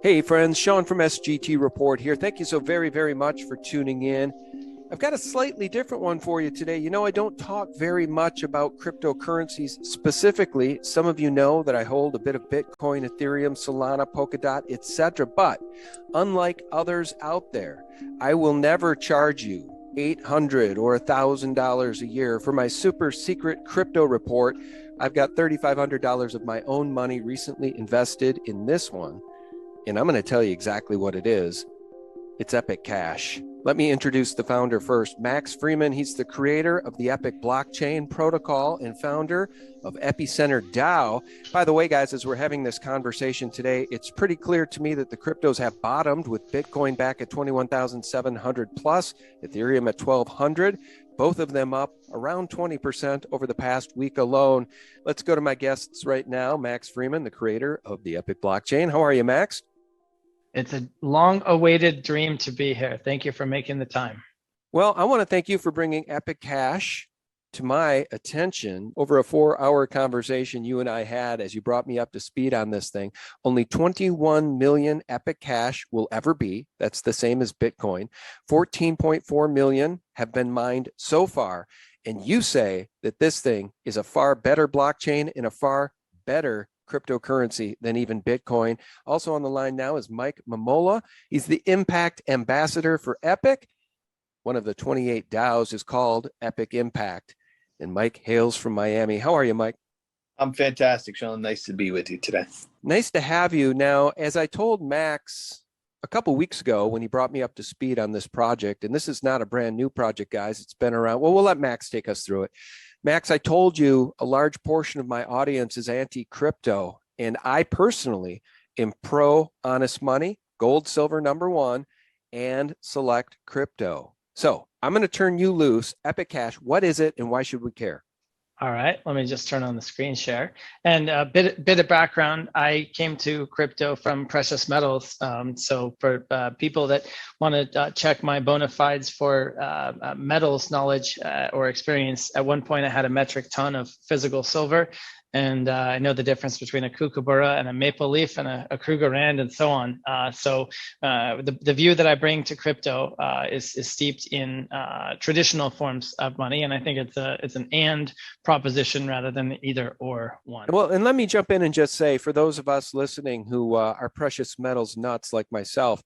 Hey friends, Sean from SGT Report here. Thank you so very much for tuning in. I've got a slightly different one for you today. I don't talk very much about cryptocurrencies specifically. Some of you know that I hold a bit of Bitcoin, Ethereum, Solana, Polkadot, etc. But unlike others out there, I will never charge you $800 or $1,000 a year for my super secret crypto report. I've got $3,500 of my own money recently invested in this one, and I'm going to tell you exactly what it is. It's Epic Cash. Let me introduce the founder first. Max Freeman, he's the creator of the Epic blockchain protocol and founder of Epicenter DAO. By the way, guys, as we're having this conversation today, it's pretty clear to me that the cryptos have bottomed, with Bitcoin back at 21,700 plus, Ethereum at 1,200, both of them up around 20% over the past week alone. Let's go to my guests right now. Max Freeman, the creator of the Epic blockchain. How are you, Max? It's a long-awaited dream to be here. Thank you for making the time. Well, I want to thank you for bringing Epic Cash to my attention. Over a 4-hour conversation you and I had as you brought me up to speed on this thing. Only 21 million Epic Cash will ever be. That's the same as Bitcoin. 14.4 million have been mined so far. And you say that this thing is a far better blockchain and a far better cryptocurrency than even Bitcoin. Also on the line now is Mike Mumola. He's the Impact Ambassador for Epic. One of the 28 DAOs is called Epic Impact. And Mike hails from Miami. How are you, Mike? I'm fantastic, Sean. Nice to be with you today. Nice to have you. Now, as I told Max a couple weeks ago when he brought me up to speed on this project, and this is not a brand new project, guys. It's been around. Well, we'll let Max take us through it. Max, I told you a large portion of my audience is anti-crypto, and I personally am pro honest money, gold, silver, number one, and select crypto. So I'm going to turn you loose. Epic Cash, what is it and why should we care? All right, let me just turn on the screen share. And a bit of background, I came to crypto from precious metals. So for people that want to check my bona fides for metals knowledge or experience, at one point I had a metric ton of physical silver. And I know the difference between a kookaburra and a maple leaf and a Kruger Rand and so on. So the view that I bring to crypto is steeped in traditional forms of money. And I think it's an and proposition rather than either or one. Well, and let me jump in and just say, for those of us listening who are precious metals nuts like myself,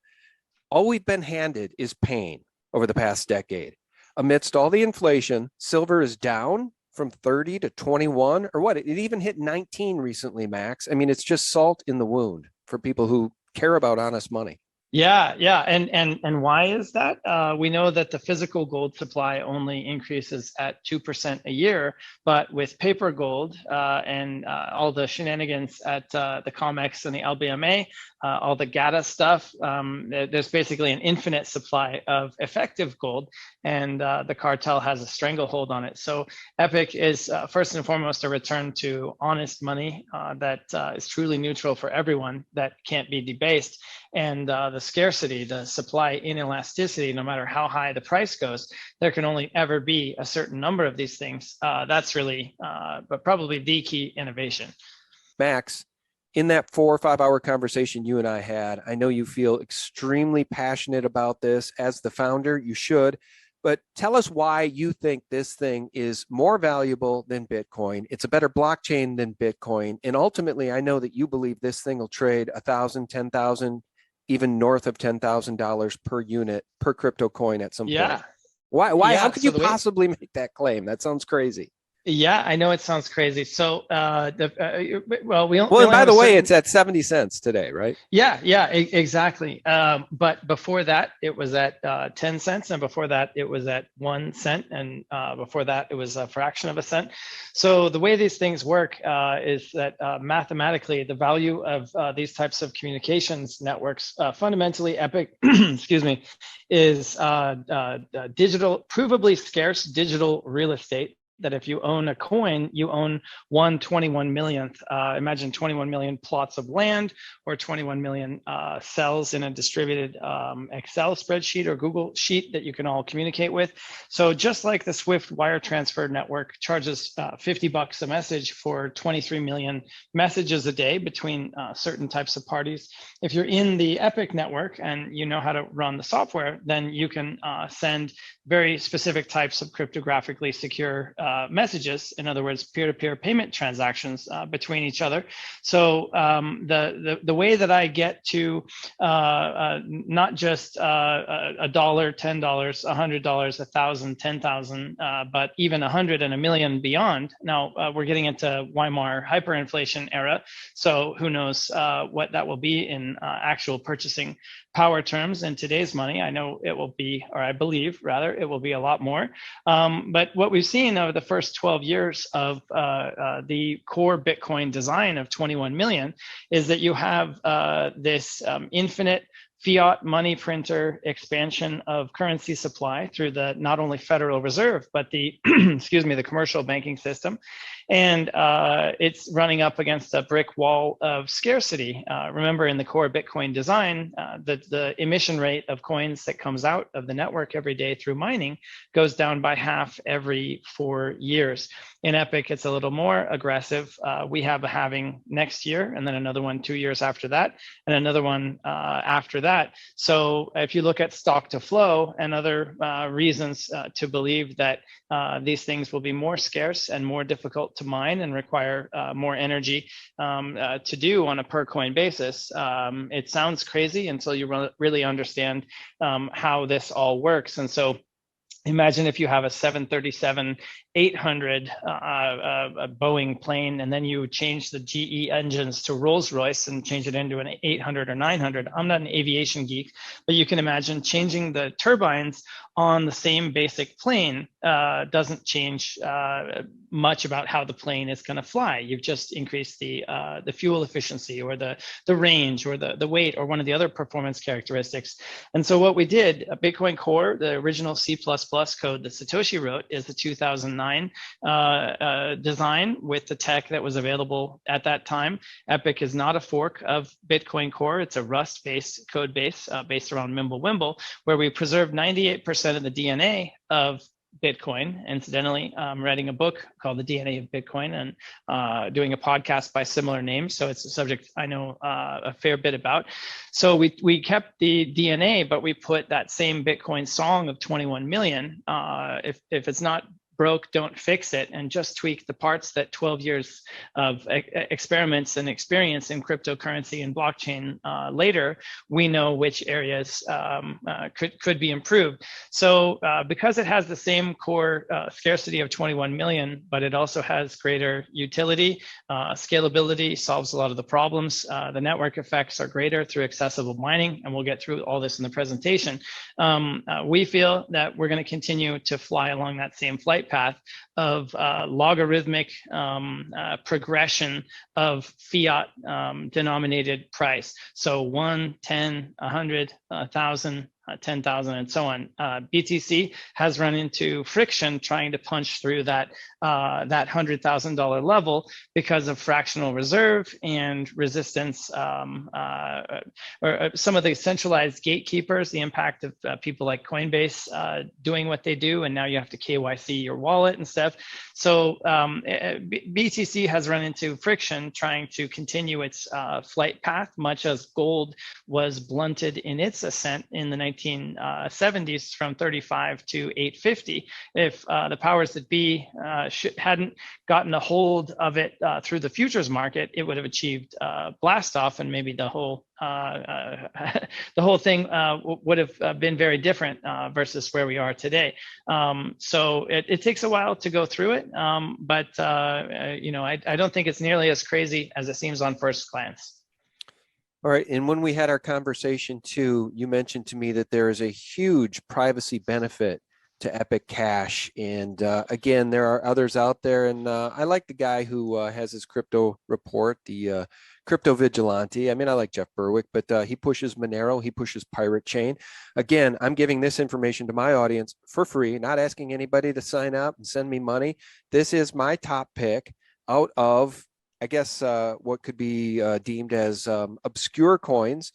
all we've been handed is pain over the past decade. Amidst all the inflation, silver is down from 30 to 21 or what? It even hit 19 recently, Max. I mean, it's just salt in the wound for people who care about honest money. Yeah. And why is that? We know that the physical gold supply only increases at 2% a year, but with paper gold and all the shenanigans at the COMEX and the LBMA, all the GATA stuff, there's basically an infinite supply of effective gold, and the cartel has a stranglehold on it. So Epic is first and foremost a return to honest money that is truly neutral for everyone, that can't be debased. And the scarcity, the supply inelasticity, no matter how high the price goes, there can only ever be a certain number of these things. That's really, but probably the key innovation. Max, in that 4 or 5 hour conversation you and I had, I know you feel extremely passionate about this. As the founder, you should. But tell us why you think this thing is more valuable than Bitcoin. It's a better blockchain than Bitcoin. And ultimately, I know that you believe this thing will trade 1,000, 10,000, even north of $10,000 per unit per crypto coin at some point. Why? Yeah, how could you possibly make that claim? That sounds crazy. Yeah, I know it sounds crazy. So, and by the way, it's at 70 cents today, right? Yeah, exactly. But before that, it was at 10 cents, and before that, it was at 1 cent, and before that, it was a fraction of a cent. So the way these things work is that mathematically, the value of these types of communications networks, fundamentally, Epic, excuse me, is digital, provably scarce digital real estate that if you own a coin, you own 1/21 millionth. Imagine 21 million plots of land or 21 million cells in a distributed Excel spreadsheet or Google sheet that you can all communicate with. So just like the Swift wire transfer network charges $50 a message for 23 million messages a day between certain types of parties, if you're in the Epic network and you know how to run the software, then you can send very specific types of cryptographically secure messages, in other words, peer-to-peer payment transactions between each other. So the way that I get to not just $1, $10, $100, $1,000, $10,000, but even 100 and a million beyond. Now we're getting into Weimar hyperinflation era, so who knows what that will be in actual purchasing power terms in today's money. I know it will be, or I believe rather, it will be a lot more. But what we've seen over the first 12 years of the core Bitcoin design of 21 million is that you have this infinite fiat money printer expansion of currency supply through the not only Federal Reserve, but the, excuse me, the commercial banking system. And it's running up against a brick wall of scarcity. Remember, in the core Bitcoin design, the emission rate of coins that comes out of the network every day through mining goes down by half every 4 years. In Epic, it's a little more aggressive. We have a halving next year, and then another one 2 years after that, and another one after that. So if you look at stock to flow and other reasons to believe that these things will be more scarce and more difficult to mine and require more energy to do on a per coin basis, it sounds crazy until you really understand how this all works. And so imagine if you have a 737-800 Boeing plane, and then you change the GE engines to Rolls-Royce and change it into an 800 or 900. I'm not an aviation geek, but you can imagine changing the turbines on the same basic plane doesn't change much about how the plane is going to fly. You've just increased the fuel efficiency or the range or the weight or one of the other performance characteristics. And so what we did, Bitcoin Core, the original C++ code that Satoshi wrote, is the 2009 design with the tech that was available at that time. Epic is not a fork of Bitcoin Core. It's a Rust-based code base based around Mimblewimble, where we preserved 98% of the DNA of Bitcoin. Incidentally, I'm writing a book called The DNA of Bitcoin and doing a podcast by similar names. So it's a subject I know a fair bit about. So we kept the DNA, but we put that same Bitcoin song of 21 million. If it's not broke, don't fix it, and just tweak the parts that 12 years of experiments and experience in cryptocurrency and blockchain later, we know which areas could be improved. So because it has the same core scarcity of 21 million, but it also has greater utility, scalability, solves a lot of the problems. The network effects are greater through accessible mining, and we'll get through all this in the presentation. We feel that we're going to continue to fly along that same flight path of logarithmic progression of fiat denominated price. So 1, 10, 100, 1,000, 10,000, and so on. BTC has run into friction trying to punch through that $100,000 level because of fractional reserve and resistance, or some of the centralized gatekeepers, the impact of people like Coinbase doing what they do, and now you have to KYC your wallet and stuff. So BTC has run into friction trying to continue its flight path, much as gold was blunted in its ascent in the 1970s from 35 to 850. If the powers that be hadn't gotten a hold of it through the futures market, it would have achieved blast off, and maybe the whole thing would have been very different versus where we are today. So it takes a while to go through it, but I don't think it's nearly as crazy as it seems on first glance. All right. And when we had our conversation too, you mentioned to me that there is a huge privacy benefit to Epic Cash. And again, there are others out there. And I like the guy who has his crypto report, the crypto vigilante. I mean, I like Jeff Berwick, but he pushes Monero, he pushes Pirate Chain. Again, I'm giving this information to my audience for free, not asking anybody to sign up and send me money. This is my top pick out of, I guess, what could be deemed as obscure coins.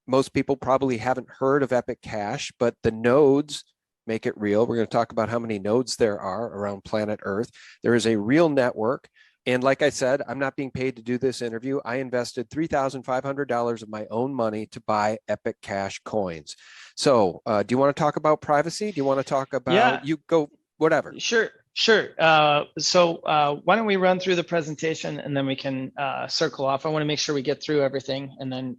Most people probably haven't heard of Epic Cash, but the nodes make it real. We're going to talk about how many nodes there are around planet Earth. There is a real network. And like I said, I'm not being paid to do this interview. I invested $3,500 of my own money to buy Epic Cash coins. So do you want to talk about privacy? Do you want to talk about, you go, whatever. Sure. So why don't we run through the presentation and then we can circle off. I want to make sure we get through everything, and then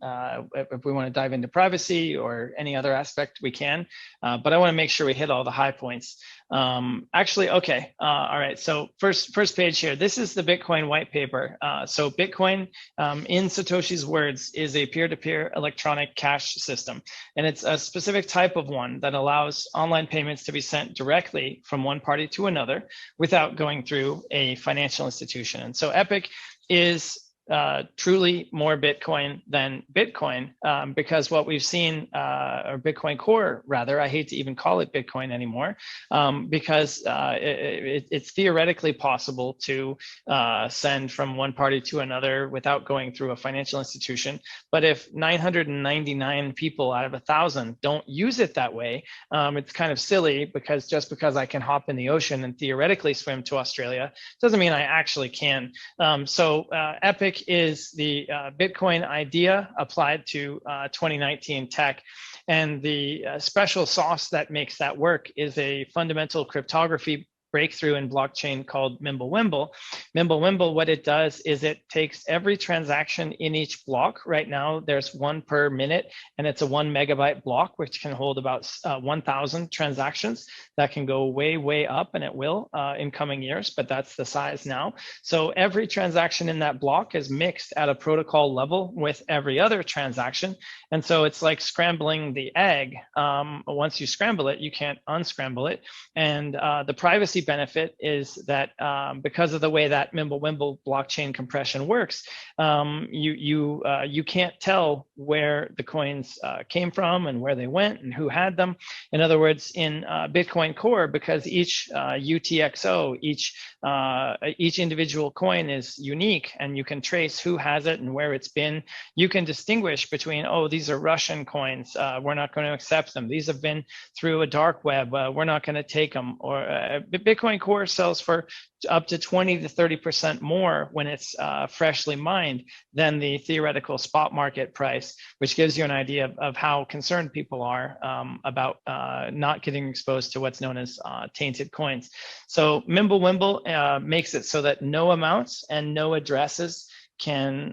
if we want to dive into privacy or any other aspect, we can. But I want to make sure we hit all the high points. Actually, okay. All right. So first page here. This is the Bitcoin white paper. So Bitcoin, in Satoshi's words, is a peer-to-peer electronic cash system, and it's a specific type of one that allows online payments to be sent directly from one party to another without going through a financial institution. And so Epic is truly more Bitcoin than Bitcoin, because what we've seen, or Bitcoin Core rather, I hate to even call it Bitcoin anymore, because it's theoretically possible to send from one party to another without going through a financial institution. But if 999 people out of 1,000 don't use it that way, it's kind of silly, because just because I can hop in the ocean and theoretically swim to Australia doesn't mean I actually can. So Epic is the Bitcoin idea applied to 2019 tech. And the special sauce that makes that work is a fundamental cryptography breakthrough in blockchain called Mimblewimble. Mimblewimble, what it does is it takes every transaction in each block. Right now, there's one per minute, and it's a 1 megabyte block, which can hold about 1,000 transactions. That can go way, way up, and it will in coming years, but that's the size now. So every transaction in that block is mixed at a protocol level with every other transaction. And so it's like scrambling the egg. Once you scramble it, you can't unscramble it. And the privacy benefit is that because of the way that Mimblewimble blockchain compression works, you can't tell where the coins came from and where they went and who had them. In other words, in Bitcoin Core, because each UTXO, each individual coin is unique, and you can trace who has it and where it's been. You can distinguish between, oh, these are Russian coins, we're not going to accept them. These have been through a dark web, we're not going to take them. Or Bitcoin Core sells for up to 20 to 30% more when it's freshly mined than the theoretical spot market price, which gives you an idea of how concerned people are about not getting exposed to what's known as tainted coins. So Mimblewimble makes it so that no amounts and no addresses can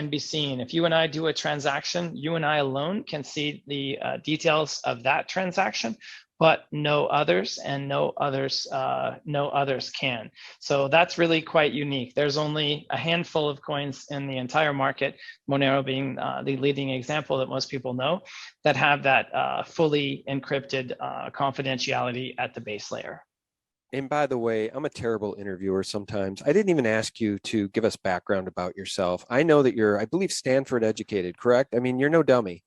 be seen. If you and I do a transaction, you and I alone can see the details of that transaction, but no others, and no others can. So that's really quite unique. There's only a handful of coins in the entire market, Monero being the leading example that most people know, that have that fully encrypted confidentiality at the base layer. And by the way, I'm a terrible interviewer sometimes. I didn't even ask you to give us background about yourself. I know that you're, I believe, Stanford educated, correct? I mean, you're no dummy.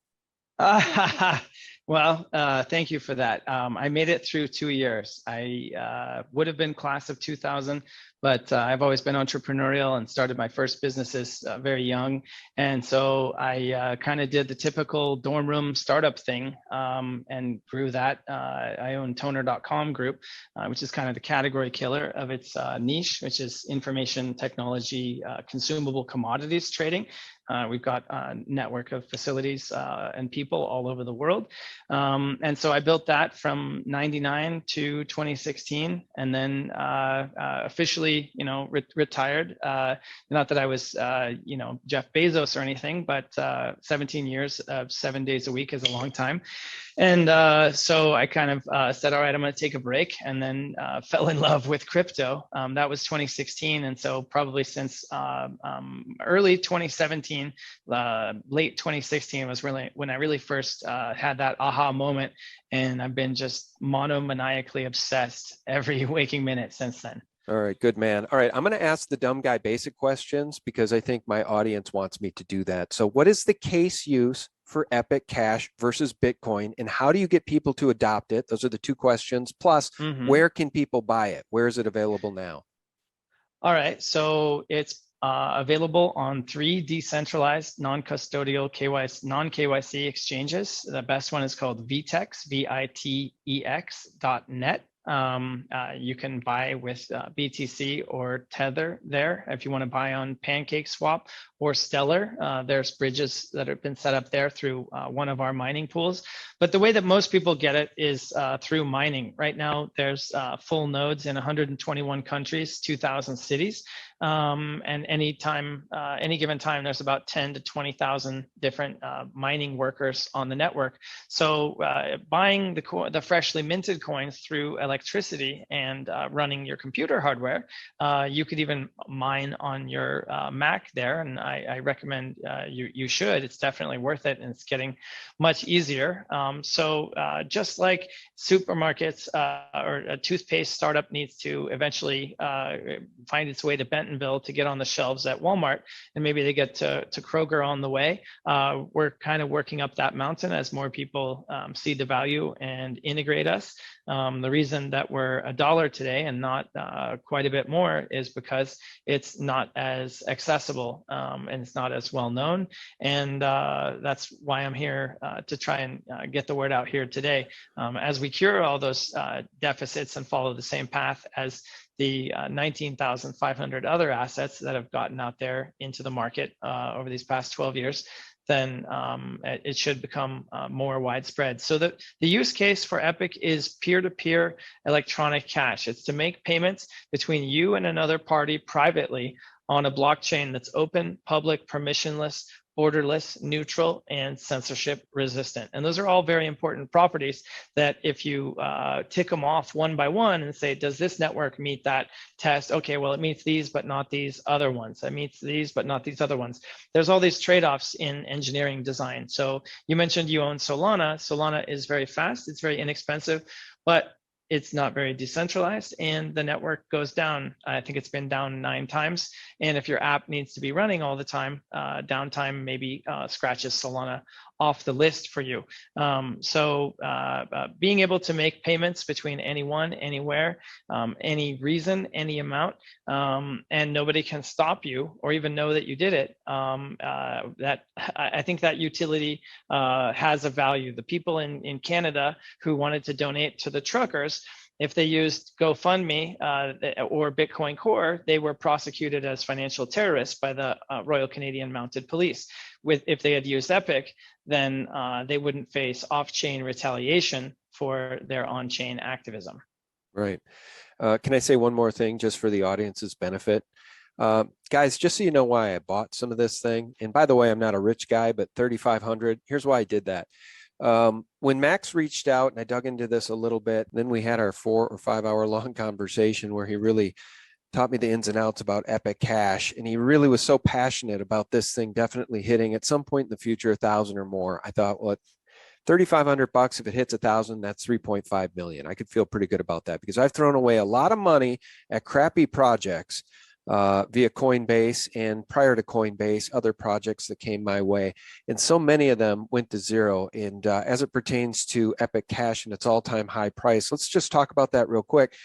Well, thank you for that. I made it through 2 years. I would have been class of 2000, but I've always been entrepreneurial and started my first businesses very young. And so I kind of did the typical dorm room startup thing and grew that. I own toner.com group, which is kind of the category killer of its niche, which is information technology, consumable commodities trading. We've got a network of facilities and people all over the world. And so I built that from 99 to 2016, and then officially, retired. Not that I was, Jeff Bezos or anything, but 17 years of 7 days a week is a long time. And so I kind of said, all right, I'm going to take a break, and then fell in love with crypto. That was 2016. And so probably since early 2017, late 2016 was really when I really first had that aha moment. And I've been just monomaniacally obsessed every waking minute since then. All right, good man. All right, I'm going to ask the dumb guy basic questions because I think my audience wants me to do that. So, what is the case use for Epic Cash versus Bitcoin, and how do you get people to adopt it? Those are the two questions. Plus, where can people buy it? Where is it available now? All right, so it's available on 3 decentralized non-custodial non-KYC exchanges. The best one is called VTEX, VITEX.net. You can buy with BTC or Tether there if you want to buy on PancakeSwap or Stellar. There's bridges that have been set up there through one of our mining pools. But the way that most people get it is through mining. Right now, there's full nodes in 121 countries, 2,000 cities. And any given time, there's about 10 to 20,000 different mining workers on the network. So buying the freshly minted coins through electricity and running your computer hardware, you could even mine on your Mac there. And I recommend you should. It's definitely worth it, and it's getting much easier. So just like supermarkets or a toothpaste startup needs to eventually find its way to Bentonville to get on the shelves at Walmart, and maybe they get to Kroger on the way. We're kind of working up that mountain as more people see the value and integrate us. The reason that we're $1 today and not quite a bit more is because it's not as accessible and it's not as well known. And that's why I'm here to try and get the word out here today. As we cure all those deficits and follow the same path as the 19,500 other assets that have gotten out there into the market over these past 12 years, then it should become more widespread. So the use case for Epic is peer-to-peer electronic cash. It's to make payments between you and another party privately on a blockchain that's open, public, permissionless, borderless, neutral, and censorship resistant. And those are all very important properties that if you tick them off one by one and say, does this network meet that test? Okay, well, it meets these, but not these other ones. It meets these, but not these other ones. There's all these trade-offs in engineering design. So you mentioned you own Solana. Solana is very fast. It's very inexpensive, but it's not very decentralized, and the network goes down. I think it's been down 9 times. And if your app needs to be running all the time, downtime maybe scratches Solana off the list for you. So being able to make payments between anyone, anywhere, any reason, any amount, and nobody can stop you or even know that you did it, I think that utility has a value. The people in Canada who wanted to donate to the truckers, if they used GoFundMe or Bitcoin Core, they were prosecuted as financial terrorists by the Royal Canadian Mounted Police. If they had used Epic, then they wouldn't face off-chain retaliation for their on-chain activism. Right. Can I say one more thing just for the audience's benefit? Guys, just so you know why I bought some of this thing, and by the way, I'm not a rich guy, but 3,500, here's why I did that. When Max reached out and I dug into this a little bit, then we had our 4 or 5 hour long conversation where he really taught me the ins and outs about Epic Cash. And he really was so passionate about this thing definitely hitting at some point in the future, 1,000 or more. I thought, well, $3,500, if it hits 1,000, that's 3.5 million. I could feel pretty good about that because I've thrown away a lot of money at crappy projects via Coinbase, and prior to Coinbase, other projects that came my way. And so many of them went to zero. And as it pertains to Epic Cash and its all-time high price, let's just talk about that real quick.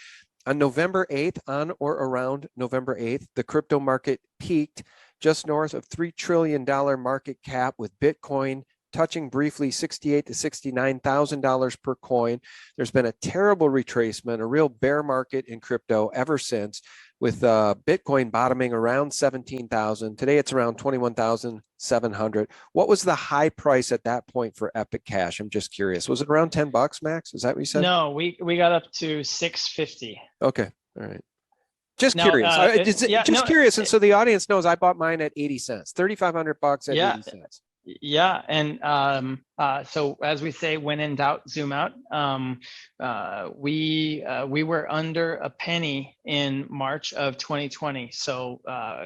On November 8th, on or around November 8th, the crypto market peaked just north of $3 trillion market cap, with Bitcoin touching briefly $68,000 to $69,000 per coin. There's been a terrible retracement, a real bear market in crypto ever since, with Bitcoin bottoming around 17,000. Today it's around 21,700. What was the high price at that point for Epic Cash? I'm just curious. Was it around $10, Max? Is that what you said? No, we got up to 650. Okay, all right. Just curious. Curious, and so the audience knows I bought mine at 80 cents. $3,500 at 80 cents. Yeah, and so as we say, when in doubt, zoom out. We were under a penny in March of 2020. So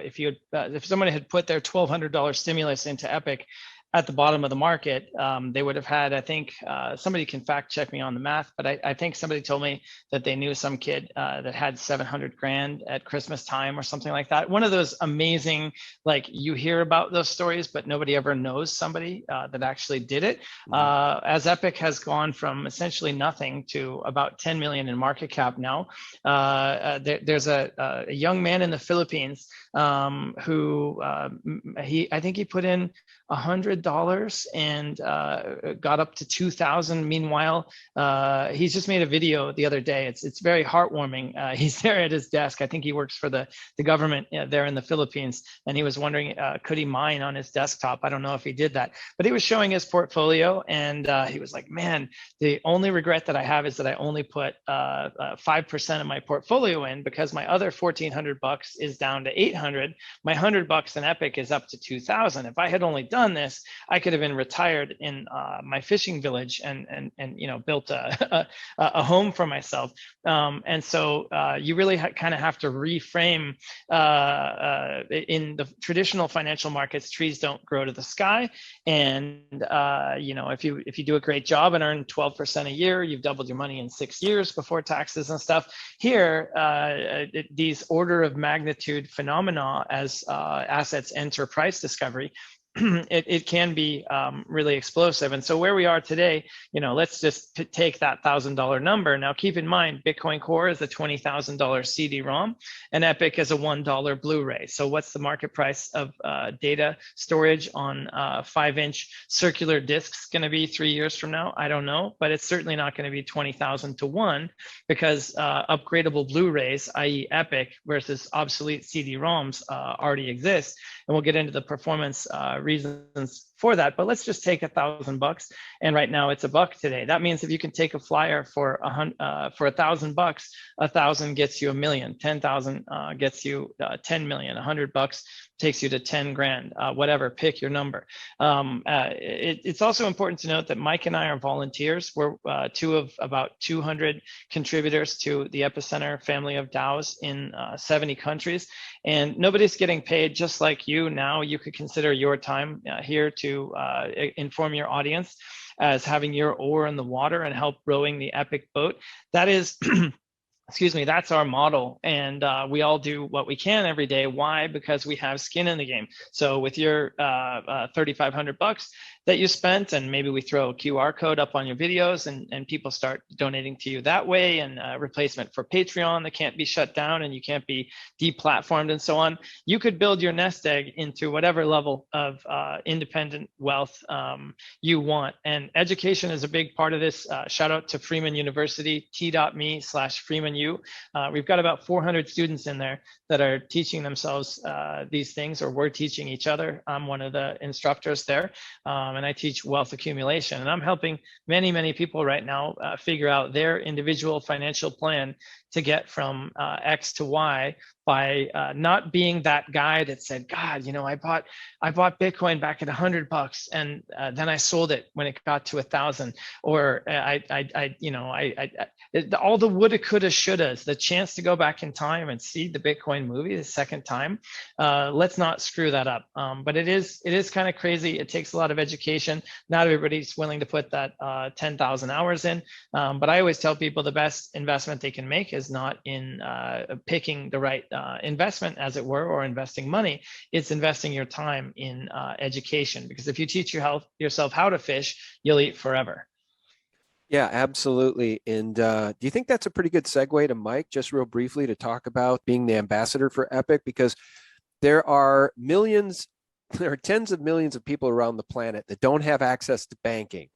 if somebody had put their $1,200 stimulus into Epic at the bottom of the market, they would have had, I think, somebody can fact check me on the math, but I think somebody told me that they knew some kid that had 700 grand at Christmas time or something like that. One of those amazing, like you hear about those stories, but nobody ever knows somebody that actually did it. As Epic has gone from essentially nothing to about 10 million in market cap now, there's a young man in the Philippines who I think he put in $100 and got up to 2,000. Meanwhile, he's just made a video the other day. It's very heartwarming. He's there at his desk. I think he works for the government there in the Philippines, and he was wondering could he mine on his desktop. I don't know if he did that, but he was showing his portfolio, and he was like, "Man, the only regret that I have is that I only put 5% of my portfolio in, because my other $1,400 is down to 800. My $100 in Epic is up to 2,000. If I had only done this, I could have been retired in my fishing village and built a home for myself." And so you really kind of have to reframe. In the traditional financial markets, trees don't grow to the sky, and if you do a great job and earn 12% a year, you've doubled your money in 6 years before taxes and stuff. Here, these order of magnitude phenomena as assets enter price discovery, it can be really explosive. And so where we are today, let's just take that $1,000 number. Now, keep in mind, Bitcoin Core is a $20,000 CD-ROM, and Epic is a $1 Blu-ray. So what's the market price of data storage on 5-inch circular discs going to be 3 years from now? I don't know, but it's certainly not going to be 20,000 to 1, because upgradable Blu-rays, i.e. Epic, versus obsolete CD-ROMs already exist. And we'll get into the performance reasons for that, but let's just take $1,000, and right now it's $1 today. That means if you can take a flyer for $1,000, 1,000 gets you $1 million, 10,000 gets you 10 million, $100 takes you to 10 grand, whatever, pick your number. It's also important to note that Mike and I are volunteers. We're two of about 200 contributors to the Epicenter family of DAOs in 70 countries, and nobody's getting paid. Just like you now, you could consider your time here to inform your audience as having your oar in the water and help rowing the Epic boat. That is excuse me, that's our model. And we all do what we can every day. Why? Because we have skin in the game. So with your $3,500 that you spent, and maybe we throw a QR code up on your videos, and people start donating to you that way, and replacement for Patreon that can't be shut down and you can't be deplatformed and so on. You could build your nest egg into whatever level of independent wealth you want. And education is a big part of this. Shout out to Freeman University, t.me/FreemanU. We've got about 400 students in there that are teaching themselves these things, or we're teaching each other. I'm one of the instructors there. And I teach wealth accumulation, and I'm helping many, many people right now figure out their individual financial plan to get from X to Y by not being that guy that said, God, I bought Bitcoin back at $100 and then I sold it when it got to 1,000, or all the woulda, coulda, shouldas, the chance to go back in time and see the Bitcoin movie the second time. Let's not screw that up. But it is kind of crazy. It takes a lot of education. Not everybody's willing to put that 10,000 hours in. But I always tell people the best investment they can make is not in picking the right investment, as it were, or investing money. It's investing your time in education, because if you teach yourself how to fish, you'll eat forever. Yeah, absolutely. And do you think that's a pretty good segue to Mike, just real briefly, to talk about being the ambassador for Epic? Because there are tens of millions of people around the planet that don't have access to banking.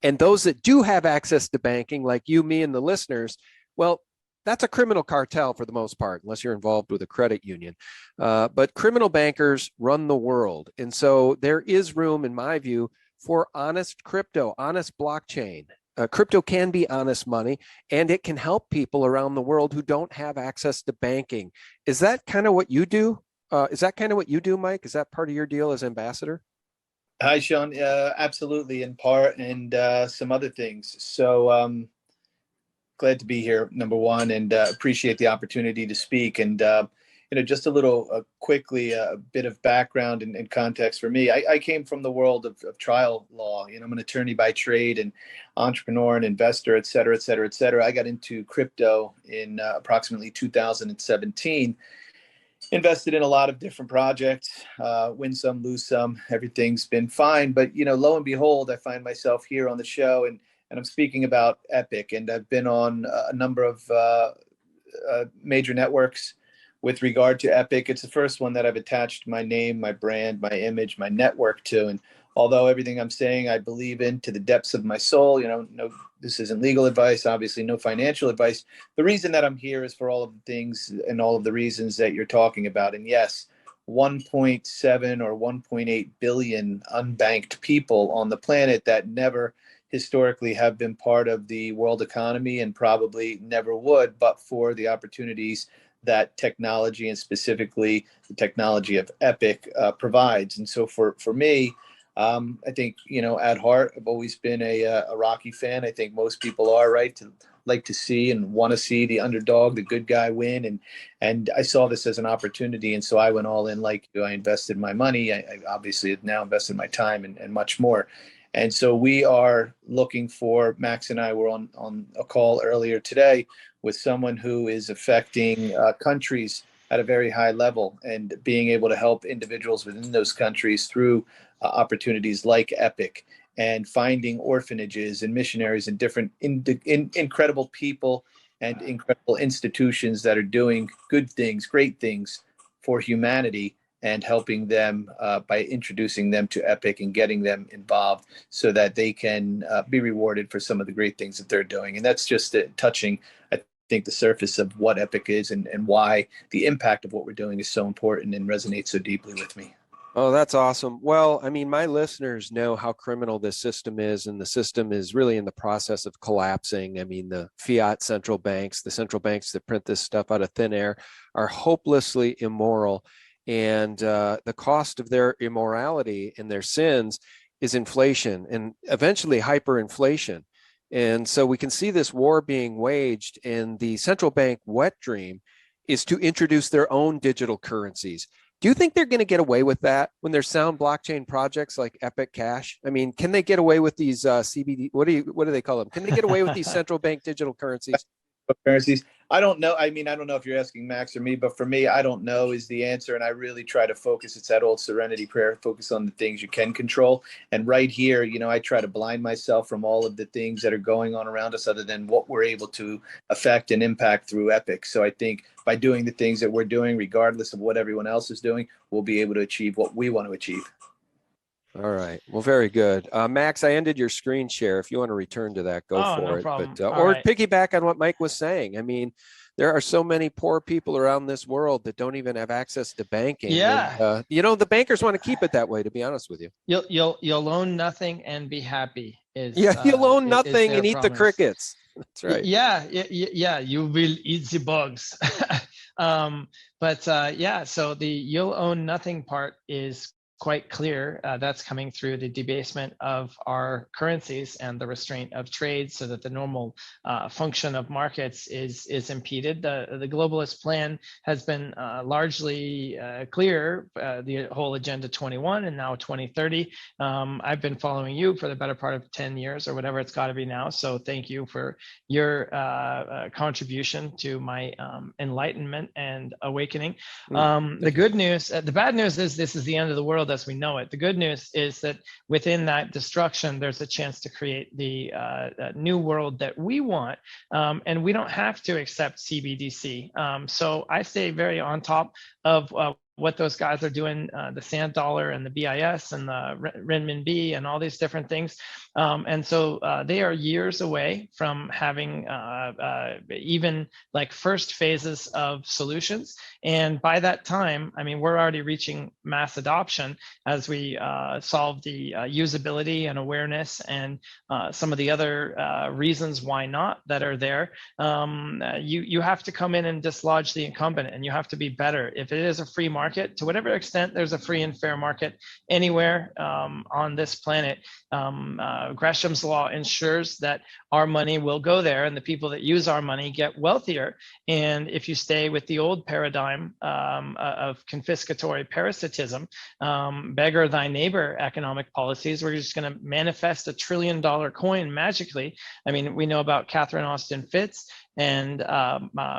And those that do have access to banking, like you, me, and the listeners, well, that's a criminal cartel for the most part, unless you're involved with a credit union. But criminal bankers run the world. And so there is room, in my view, for honest crypto, honest blockchain. Crypto can be honest money, and it can help people around the world who don't have access to banking. Is that kind of what you do? Mike? Is that part of your deal as ambassador? Hi, Sean. Absolutely, in part, and some other things. So glad to be here, number one, and appreciate the opportunity to speak. And just a little quickly, a bit of background and context for me. I came from the world of trial law. I'm an attorney by trade and entrepreneur and investor, et cetera, et cetera, et cetera. I got into crypto in approximately 2017. Invested in a lot of different projects, win some, lose some. Everything's been fine, but lo and behold, I find myself here on the show, and I'm speaking about Epic, and I've been on a number of major networks with regard to Epic. It's the first one that I've attached my name, my brand, my image, my network to. And although everything I'm saying I believe in to the depths of my soul, no, this isn't legal advice, obviously no financial advice. The reason that I'm here is for all of the things and all of the reasons that you're talking about. And yes, 1.7 or 1.8 billion unbanked people on the planet that never historically have been part of the world economy and probably never would, but for the opportunities that technology, and specifically the technology of Epic, provides. And so for me, I think, at heart, I've always been a Rocky fan. I think most people are, right, to like to see and want to see the underdog, the good guy win. And I saw this as an opportunity. And so I went all in like you. I invested my money. I obviously have now invested my time and much more. And so we are looking for, Max and I were on a call earlier today with someone who is affecting countries at a very high level and being able to help individuals within those countries through opportunities like Epic, and finding orphanages and missionaries and different incredible people and incredible institutions that are doing good things, great things for humanity, and helping them by introducing them to Epic and getting them involved so that they can be rewarded for some of the great things that they're doing. And that's just touching, I think, the surface of what Epic is and why the impact of what we're doing is so important and resonates so deeply with me. Oh, that's awesome. Well, I mean, my listeners know how criminal this system is, and the system is really in the process of collapsing. I mean, the fiat central banks, the central banks that print this stuff out of thin air, are hopelessly immoral. And the cost of their immorality and their sins is inflation and eventually hyperinflation. And so we can see this war being waged, and the central bank wet dream is to introduce their own digital currencies. Do you think they're going to get away with that when there's sound blockchain projects like Epic Cash? I mean, can they get away with these CBD? What do they call them? Can they get away with these central bank digital currencies? Currencies. I don't know. I mean, I don't know if you're asking Max or me, but for me, I don't know is the answer. And I really try to focus. It's that old serenity prayer, focus on the things you can control. And right here, I try to blind myself from all of the things that are going on around us other than what we're able to affect and impact through Epic. So I think by doing the things that we're doing, regardless of what everyone else is doing, we'll be able to achieve what we want to achieve. All right. Well, very good. Max, I ended your screen share. If you want to return to that, go for no it. problem. But, or right. Piggyback on what Mike was saying. I mean, there are so many poor people around this world that don't even have access to banking. Yeah. And, the bankers want to keep it that way, to be honest with you. You'll own nothing and be happy. You'll own nothing and eat promise. The crickets. That's right. Yeah. You will eat the bugs. So the you'll own nothing part is quite clear. That's coming through the debasement of our currencies and the restraint of trade, so that the normal function of markets is impeded. The globalist plan has been largely clear, the whole Agenda 21 and now 2030. I've been following you for the better part of 10 years or whatever it's got to be now. So thank you for your contribution to my enlightenment and awakening. The good news, the bad news is this is the end of the world as we know it. The good news is that within that destruction, there's a chance to create the new world that we want, and we don't have to accept CBDC. So I stay very on top of what those guys are doing, the sand dollar and the BIS and the renminbi and all these different things. And so they are years away from having even like first phases of solutions. And by that time, I mean, we're already reaching mass adoption as we solve the usability and awareness and some of the other reasons why not that are there. You have to come in and dislodge the incumbent, and you have to be better. If it is a free market, market. To whatever extent there's a free and fair market anywhere on this planet, Gresham's law ensures that our money will go there, and the people that use our money get wealthier. And if you stay with the old paradigm of confiscatory parasitism, beggar thy neighbor economic policies, we're just going to manifest $1 trillion coin magically. I mean, we know about Catherine Austin Fitts and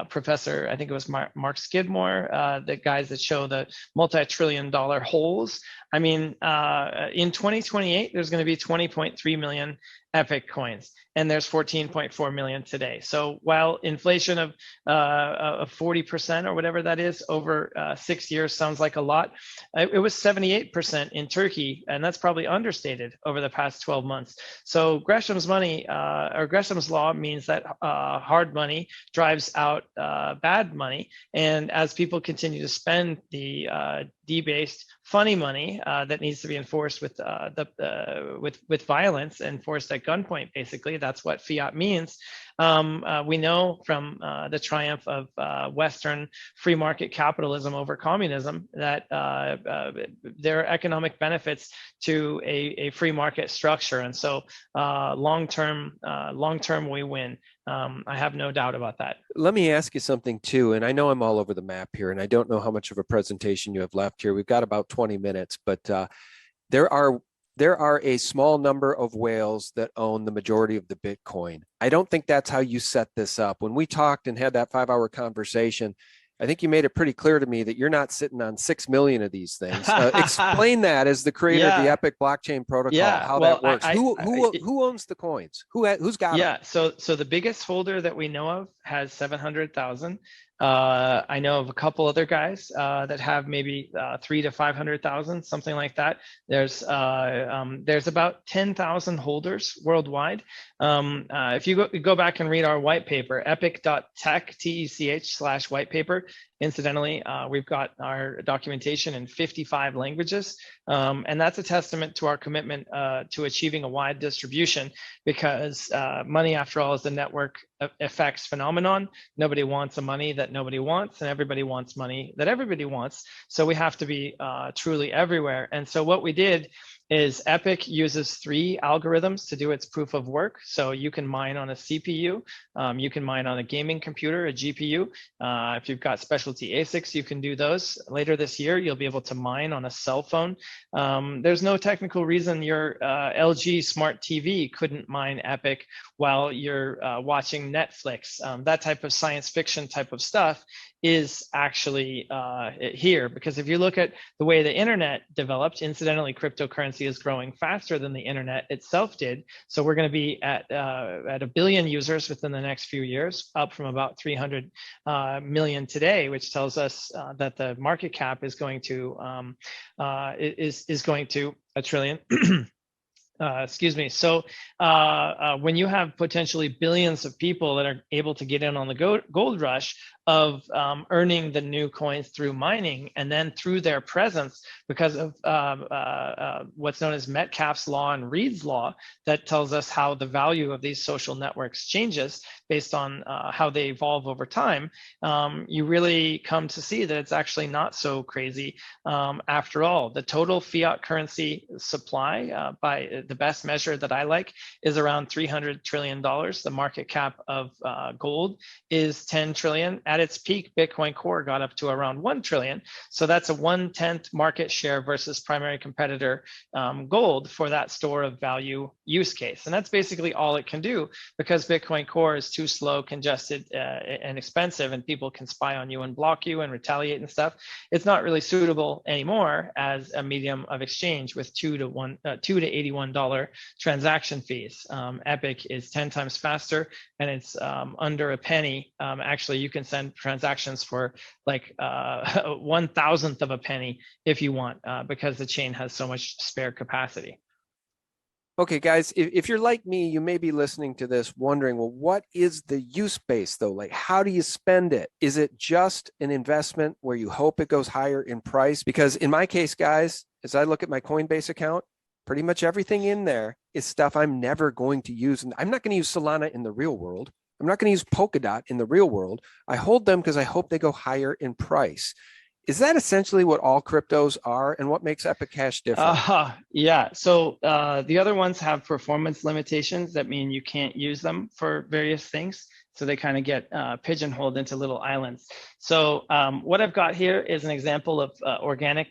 Professor, I think it was Mark Skidmore, the guys that show the multi-trillion-dollar holes. I mean, in 2028, there's going to be 20.3 million Epic coins, and there's 14.4 million today. So while inflation of 40% or whatever that is over 6 years sounds like a lot, it was 78% in Turkey, and that's probably understated over the past 12 months. So Gresham's money, or Gresham's law, means that hard money drives out bad money, and as people continue to spend the debased funny money that needs to be enforced with with violence, enforced at gunpoint, basically. That's what fiat means. We know from the triumph of Western free market capitalism over communism that there are economic benefits to a free market structure, and so long term we win. I have no doubt about that. Let me ask you something too, and I know I'm all over the map here, and I don't know how much of a presentation you have left here. We've got about 20 minutes, but there are a small number of whales that own the majority of the Bitcoin. I don't think that's how you set this up. When we talked and had that 5-hour conversation, I think you made it pretty clear to me that you're not sitting on 6 million of these things. Explain that as the creator of the Epic blockchain protocol, how that works. Who owns the coins? Who's got them? Yeah, so the biggest holder that we know of has 700,000. I know of a couple other guys that have maybe 300,000 to 500,000, something like that. There's about 10,000 holders worldwide. If you go back and read our white paper, epic.tech, TECH/whitepaper. Incidentally, we've got our documentation in 55 languages, and that's a testament to our commitment to achieving a wide distribution, because money, after all, is the network effects phenomenon. Nobody wants a money that nobody wants, and everybody wants money that everybody wants. So we have to be truly everywhere. And so what we did is Epic uses 3 algorithms to do its proof of work. So you can mine on a CPU, you can mine on a gaming computer, a GPU. If you've got specialty ASICs, you can do those. Later this year, you'll be able to mine on a cell phone. There's no technical reason your LG smart TV couldn't mine Epic while you're watching Netflix. That type of science fiction type of stuff is actually here, because if you look at the way the internet developed, incidentally, cryptocurrency is growing faster than the internet itself did. So we're going to be at 1 billion users within the next few years, up from about 300 million today, which tells us that the market cap is going to $1 trillion. Excuse me. So when you have potentially billions of people that are able to get in on the gold rush of earning the new coins through mining, and then through their presence, because of what's known as Metcalfe's law and Reed's law, that tells us how the value of these social networks changes based on how they evolve over time, you really come to see that it's actually not so crazy after all. The total fiat currency supply, by the best measure that I like, is around $300 trillion. The market cap of gold is 10 trillion. At its peak, Bitcoin Core got up to around 1 trillion. So that's a 1/10 market share versus primary competitor gold for that store of value use case. And that's basically all it can do, because Bitcoin Core is too slow, congested, and expensive, and people can spy on you and block you and retaliate and stuff. It's not really suitable anymore as a medium of exchange with $2 to $81 transaction fees. Epic is 10 times faster, and it's under a penny. Actually, you can send transactions for like 1/1000th of a penny if you want, because the chain has so much spare capacity. Okay, guys, if you're like me, you may be listening to this wondering, well, what is the use base though? Like, how do you spend it? Is it just an investment where you hope it goes higher in price? Because in my case, guys, as I look at my Coinbase account, pretty much everything in there is stuff I'm never going to use. And I'm not going to use Solana in the real world. I'm not going to use Polkadot in the real world. I hold them because I hope they go higher in price. Is that essentially what all cryptos are, and what makes Epic Cash different? Yeah. So the other ones have performance limitations that mean you can't use them for various things. So they kind of get pigeonholed into little islands. So what I've got here is an example of organic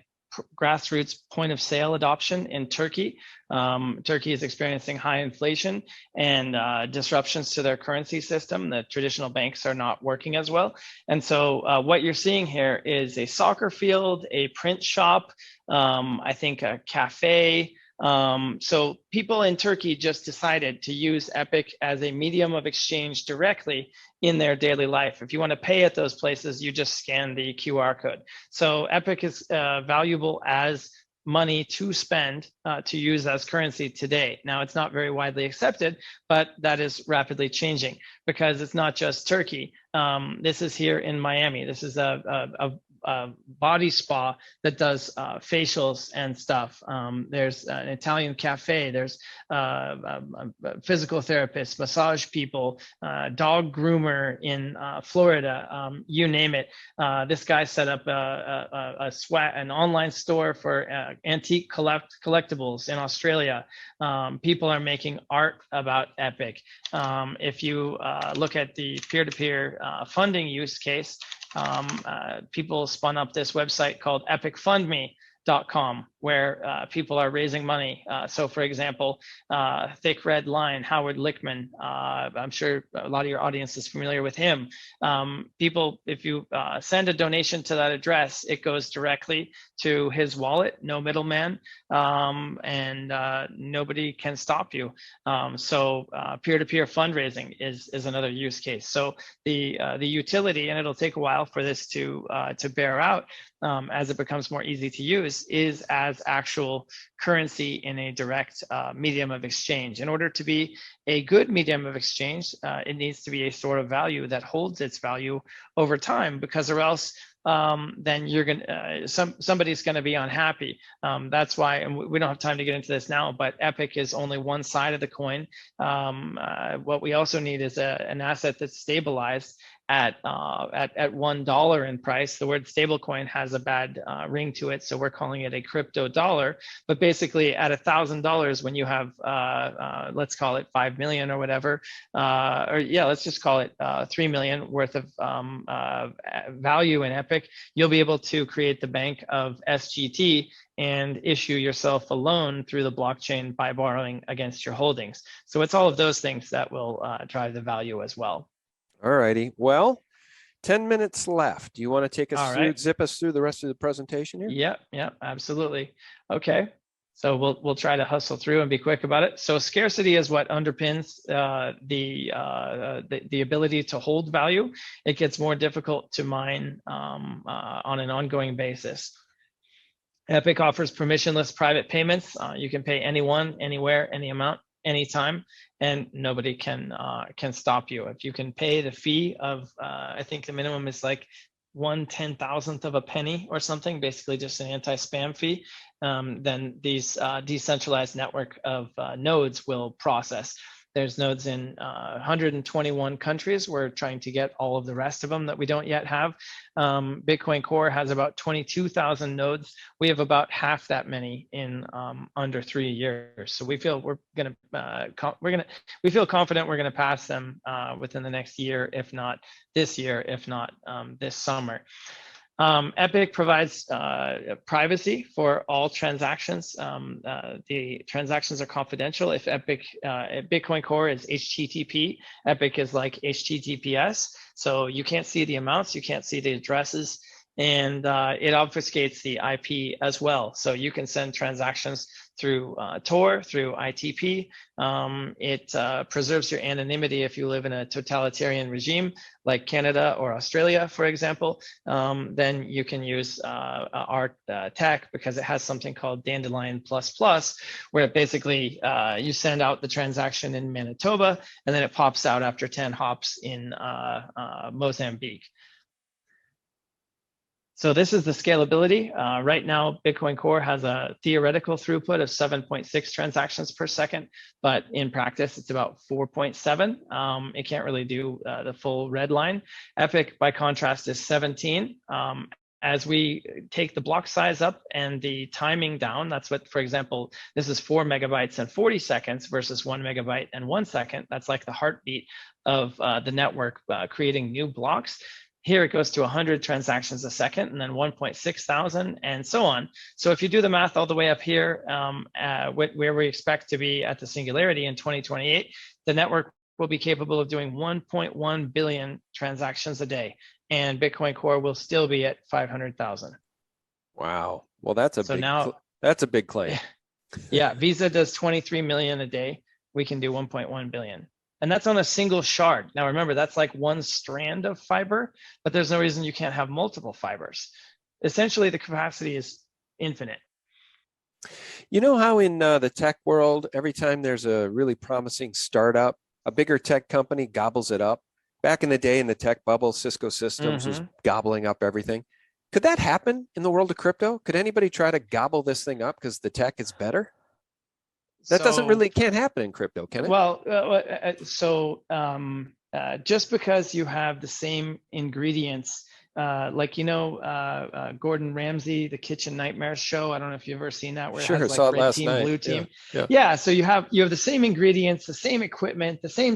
grassroots point of sale adoption in Turkey. Turkey is experiencing high inflation and disruptions to their currency system. The traditional banks are not working as well. And so what you're seeing here is a soccer field, a print shop, I think a cafe. So people in Turkey just decided to use Epic as a medium of exchange directly in their daily life. If you want to pay at those places, you just scan the QR code. So Epic is valuable as money to spend to use as currency today. Now, it's not very widely accepted, but that is rapidly changing because it's not just Turkey. This is here in Miami. This is a body spa that does facials and stuff. There's an Italian cafe. There's physical therapists, massage people, dog groomer in Florida. You name it. This guy set up an online store for antique collectibles in Australia. People are making art about Epic. If you look at the peer-to-peer funding use case, people spun up this website called epicfundme.com, where people are raising money. So for example, Thick Red Line, Howard Lickman, I'm sure a lot of your audience is familiar with him. People, if you send a donation to that address, it goes directly to his wallet, no middleman, and nobody can stop you. So peer-to-peer fundraising is another use case. So the utility, and it'll take a while for this to bear out as it becomes more easy to use, is as actual currency in a direct medium of exchange. In order to be a good medium of exchange, it needs to be a sort of value that holds its value over time, because or else then you're gonna somebody's gonna be unhappy. That's why, and we don't have time to get into this now, but Epic is only one side of the coin. What we also need is an asset that's stabilized at $1 in price. The word stablecoin has a bad ring to it, so we're calling it a crypto dollar. But basically, at $1,000, when you have let's call it 5 million or whatever, or yeah, let's just call it 3 million worth of value in Epic, you'll be able to create the bank of SGT and issue yourself a loan through the blockchain by borrowing against your holdings. So it's all of those things that will drive the value as well. All righty. Well, 10 minutes left. Do you want to take us through, zip us through the rest of the presentation here? Yeah, absolutely. Okay. So we'll try to hustle through and be quick about it. So scarcity is what underpins the ability to hold value. It gets more difficult to mine on an ongoing basis. Epic offers permissionless private payments. You can pay anyone, anywhere, any amount, anytime, and nobody can stop you. If you can pay the fee of, I think the minimum is like 1/10,000th of a penny or something, basically just an anti-spam fee, then these decentralized network of nodes will process. There's nodes in 121 countries. We're trying to get all of the rest of them that we don't yet have. Bitcoin Core has about 22,000 nodes. We have about half that many in under 3 years. So we feel we feel confident we're gonna pass them within the next year, if not this year, if not this summer. Epic provides privacy for all transactions. The transactions are confidential. If Bitcoin Core is HTTP, Epic is like HTTPS. So you can't see the amounts, you can't see the addresses, and it obfuscates the IP as well. So you can send transactions through Tor, through ITP. It preserves your anonymity if you live in a totalitarian regime like Canada or Australia, for example. Then you can use our tech because it has something called Dandelion++, where basically you send out the transaction in Manitoba and then it pops out after 10 hops in Mozambique. So this is the scalability. Right now, Bitcoin Core has a theoretical throughput of 7.6 transactions per second, but in practice, it's about 4.7. It can't really do the full red line. Epic, by contrast, is 17. as we take the block size up and the timing down, that's what, for example, this is 4 megabytes and 40 seconds versus 1 megabyte and 1 second. That's like the heartbeat of the network creating new blocks. Here it goes to 100 transactions a second, and then 1.6 thousand, and so on. So if you do the math all the way up here, where we expect to be at the singularity in 2028, the network will be capable of doing 1.1 billion transactions a day, and Bitcoin Core will still be at 500,000. Wow. Well, that's a So big now, that's a big claim. Yeah, Visa does 23 million a day. We can do 1.1 billion. And that's on a single shard. Now remember, that's like one strand of fiber, but there's no reason you can't have multiple fibers. Essentially, the capacity is infinite. You know how in the tech world, every time there's a really promising startup, a bigger tech company gobbles it up? Back in the day in the tech bubble, Cisco Systems was gobbling up everything. Could that happen in the world of crypto? Could anybody try to gobble this thing up because the tech is better? That can't happen in crypto, can it? Well, just because you have the same ingredients, like, Gordon Ramsay, the Kitchen Nightmares show. I don't know if you've ever seen that, where it has like red team, blue team. Yeah. So you have the same ingredients, the same equipment, the same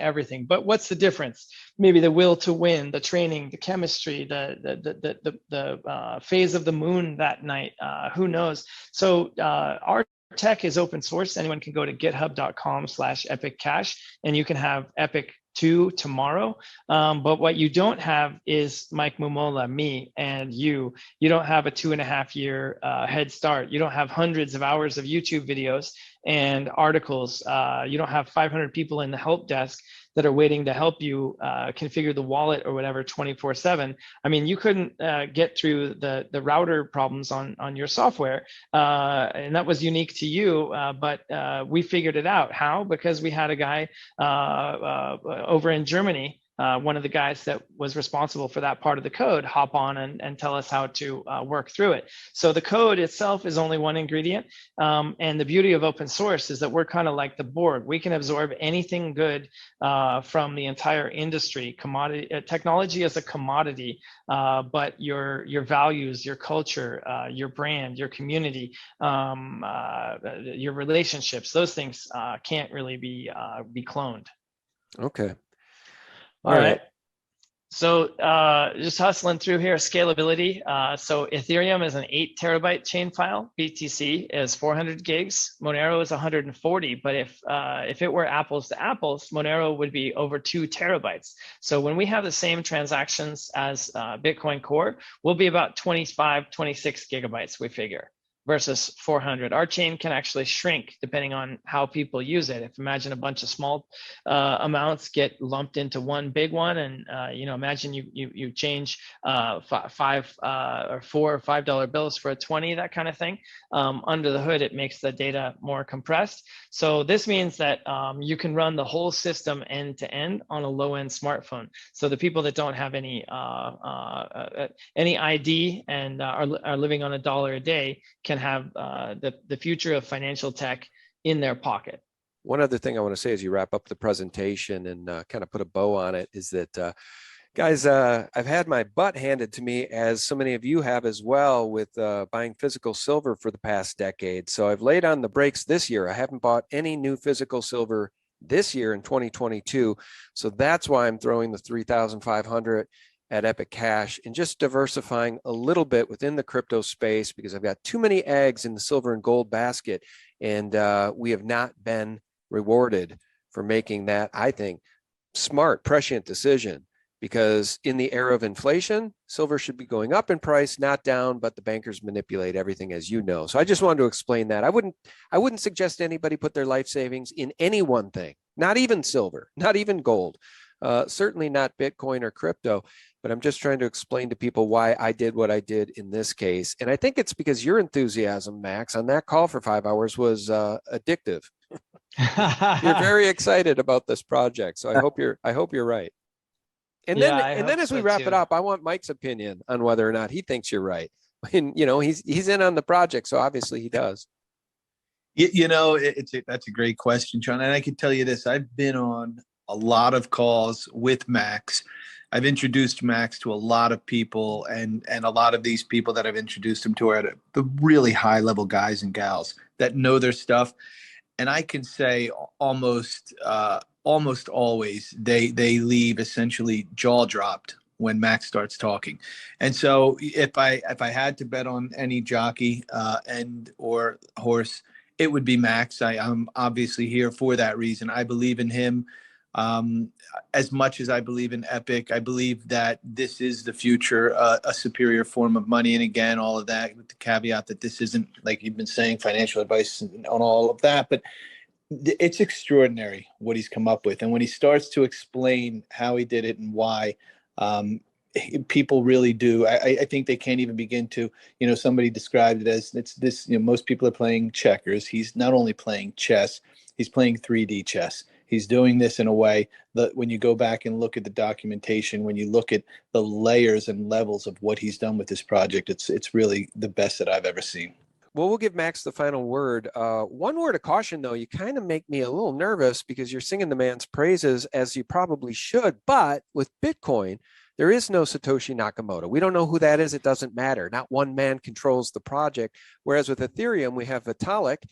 everything. But what's the difference? Maybe the will to win, the training, the chemistry, the phase of the moon that night. Who knows? So our tech is open source. Anyone can go to github.com/epiccash, and you can have Epic 2 tomorrow. But what you don't have is Mike Mumola, me, and you. You don't have a 2.5-year head start. You don't have hundreds of hours of YouTube videos and articles. You don't have 500 people in the help desk that are waiting to help you configure the wallet or whatever 24/7. I mean, you couldn't get through the router problems on your software, and that was unique to you. But we figured it out. How? Because we had a guy over in Germany, one of the guys that was responsible for that part of the code, hop on and tell us how to work through it. So the code itself is only one ingredient. And the beauty of open source is that we're kind of like the Borg. We can absorb anything good from the entire industry. Technology is a commodity, but your values, your culture, your brand, your community, your relationships, those things can't really be cloned. Okay. All right. So just hustling through here, scalability. So Ethereum is an 8 terabyte chain file. BTC is 400 gigs. Monero is 140. But if it were apples to apples, Monero would be over 2 terabytes. So when we have the same transactions as Bitcoin Core, we'll be about 25, 26 gigabytes, we figure, versus 400. Our chain can actually shrink depending on how people use it. If imagine a bunch of small amounts get lumped into one big one, and imagine you change $5 or $4 or $5 bills for a 20, that kind of thing. Under the hood, it makes the data more compressed. So this means that you can run the whole system end to end on a low end smartphone. So the people that don't have any ID and are living on $1 a day can have the future of financial tech in their pocket. One other thing I want to say as you wrap up the presentation and kind of put a bow on it is that, guys, I've had my butt handed to me, as so many of you have as well, with buying physical silver for the past decade. So I've laid on the brakes this year. I haven't bought any new physical silver this year in 2022. So that's why I'm throwing the 3,500 at Epic Cash and just diversifying a little bit within the crypto space, because I've got too many eggs in the silver and gold basket, and we have not been rewarded for making that, I think, smart, prescient decision. Because in the era of inflation, silver should be going up in price, not down, but the bankers manipulate everything, as you know. So I just wanted to explain that. I wouldn't suggest anybody put their life savings in any one thing, not even silver, not even gold, certainly not Bitcoin or crypto. But I'm just trying to explain to people why I did what I did in this case. And I think it's because your enthusiasm, Max, on that call for 5 hours was addictive. You're very excited about this project. So I hope you're right. And then as we wrap it up, I want Mike's opinion on whether or not he thinks you're right. And, he's in on the project, so obviously he does. That's a great question, Sean. And I can tell you this, I've been on a lot of calls with Max I've introduced Max to a lot of people, and a lot of these people that I've introduced him to are the really high level guys and gals that know their stuff. And I can say almost always they leave essentially jaw dropped when Max starts talking. And so if I had to bet on any jockey and or horse, it would be Max. I'm obviously here for that reason. I believe in him. As much as I believe in Epic, I believe that this is the future, a superior form of money. And again, all of that with the caveat that this isn't, like you've been saying, financial advice on all of that, but it's extraordinary what he's come up with. And when he starts to explain how he did it and why, people really do. I think they can't even begin to, somebody described it as it's this, most people are playing checkers. He's not only playing chess, he's playing 3D chess. He's doing this in a way that when you go back and look at the documentation, when you look at the layers and levels of what he's done with this project, it's really the best that I've ever seen. Well, we'll give Max the final word. One word of caution, though, you kind of make me a little nervous because you're singing the man's praises, as you probably should. But with Bitcoin, there is no Satoshi Nakamoto. We don't know who that is. It doesn't matter. Not one man controls the project. Whereas with Ethereum, we have Vitalik.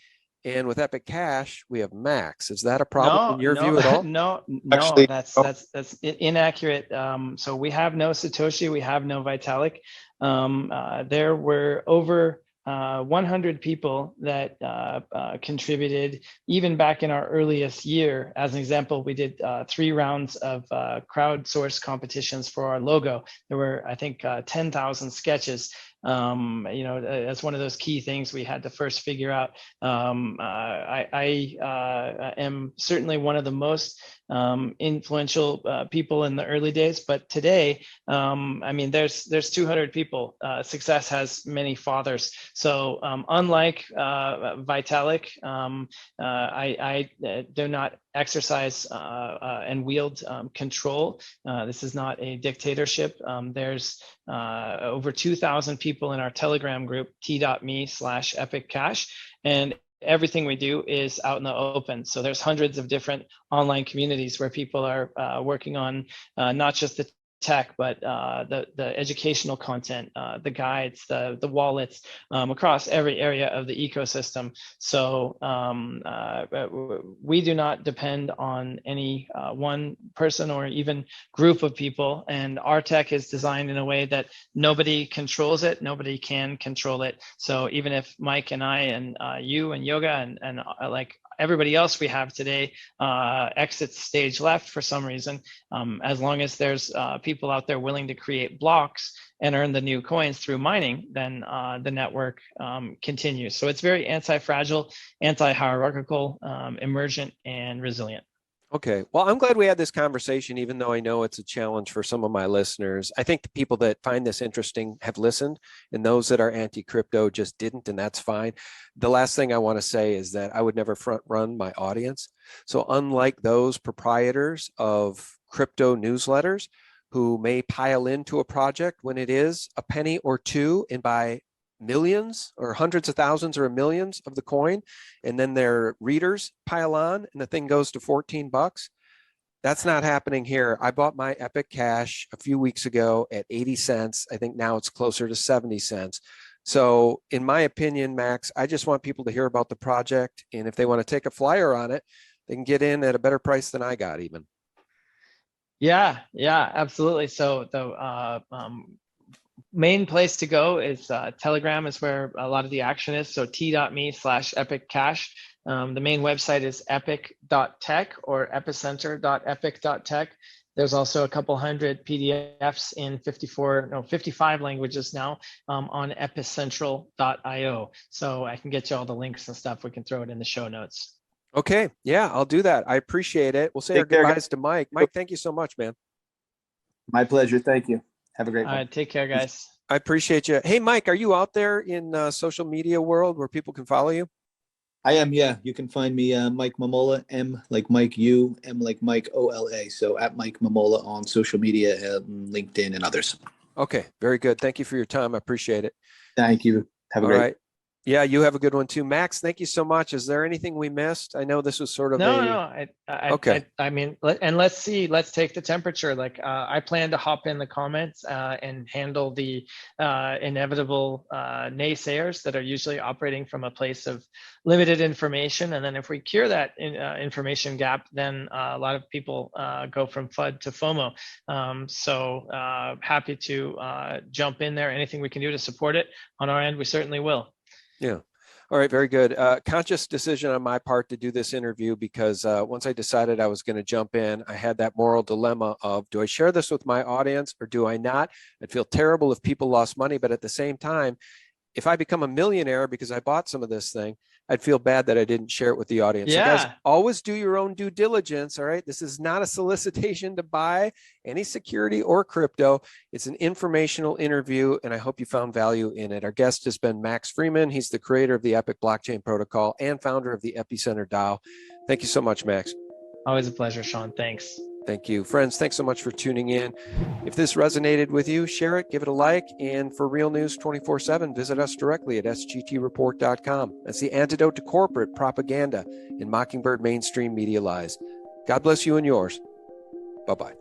And with Epic Cash, we have Max. Is that a problem in your view at all? No, Actually, that's inaccurate. So we have no Satoshi, we have no Vitalik. There were over 100 people that contributed even back in our earliest year. As an example, we did 3 rounds of crowdsourced competitions for our logo. There were, I think, 10,000 sketches. That's one of those key things we had to first figure out. I am certainly one of the most influential people in the early days, but today, there's 200 people. Success has many fathers. So unlike Vitalik, I do not exercise and wield control. This is not a dictatorship. There's over 2,000 people in our Telegram group, t.me/epiccash, and everything we do is out in the open. So there's hundreds of different online communities where people are working on not just the tech, but the educational content, the guides, the wallets, across every area of the ecosystem. So we do not depend on any one person or even group of people. And our tech is designed in a way that nobody controls it, nobody can control it. So even if Mike and I and you and Yoga and like everybody else we have today exits stage left for some reason, as long as there's people out there willing to create blocks and earn the new coins through mining, then the network continues. So it's very anti-fragile, anti-hierarchical, emergent, and resilient. Okay. Well, I'm glad we had this conversation, even though I know it's a challenge for some of my listeners. I think the people that find this interesting have listened, and those that are anti-crypto just didn't, and that's fine. The last thing I want to say is that I would never front run my audience. So unlike those proprietors of crypto newsletters who may pile into a project when it is a penny or two and buy millions or hundreds of thousands or millions of the coin, and then their readers pile on and the thing goes to 14 bucks. That's not happening here. I bought my Epic Cash a few weeks ago at 80 cents. I think now it's closer to 70 cents. So in my opinion, Max, I just want people to hear about the project. And if they want to take a flyer on it, they can get in at a better price than I got even. Yeah, absolutely. So the main place to go is Telegram is where a lot of the action is. So t.me/epiccash. The main website is epic.tech or epicenter.epic.tech. There's also a couple hundred PDFs in 55 languages now on epicentral.io. So I can get you all the links and stuff. We can throw it in the show notes. Okay. Yeah, I'll do that. I appreciate it. We'll say our goodbyes to Mike. Mike, thank you so much, man. My pleasure. Thank you. Have a great one. All right. Take care, guys. I appreciate you. Hey, Mike, are you out there in social media world where people can follow you? I am, yeah. You can find me, Mike Mumola, M like Mike U, M like Mike OLA. So at Mike Mumola on social media, LinkedIn, and others. Okay, very good. Thank you for your time. I appreciate it. Thank you. Have a All great right. Yeah, you have a good one too. Max, thank you so much. Is there anything we missed? I know this was sort of No. okay. I mean, let's see. Let's take the temperature. Like, I plan to hop in the comments and handle the inevitable naysayers that are usually operating from a place of limited information. And then if we cure that information gap, then a lot of people go from FUD to FOMO. So happy to jump in there. Anything we can do to support it on our end, we certainly will. Yeah. All right. Very good. Conscious decision on my part to do this interview because once I decided I was going to jump in, I had that moral dilemma of, do I share this with my audience or do I not? I'd feel terrible if people lost money, but at the same time, if I become a millionaire because I bought some of this thing, I'd feel bad that I didn't share it with the audience. Yeah. So guys, always do your own due diligence. All right. This is not a solicitation to buy any security or crypto. It's an informational interview, and I hope you found value in it. Our guest has been Max Freeman. He's the creator of the Epic blockchain protocol and founder of the Epicenter DAO. Thank you so much, Max. Always a pleasure, Sean. Thanks. Thank you. Friends, thanks so much for tuning in. If this resonated with you, share it, give it a like. And for real news 24/7, visit us directly at sgtreport.com. That's the antidote to corporate propaganda and Mockingbird mainstream media lies. God bless you and yours. Bye-bye.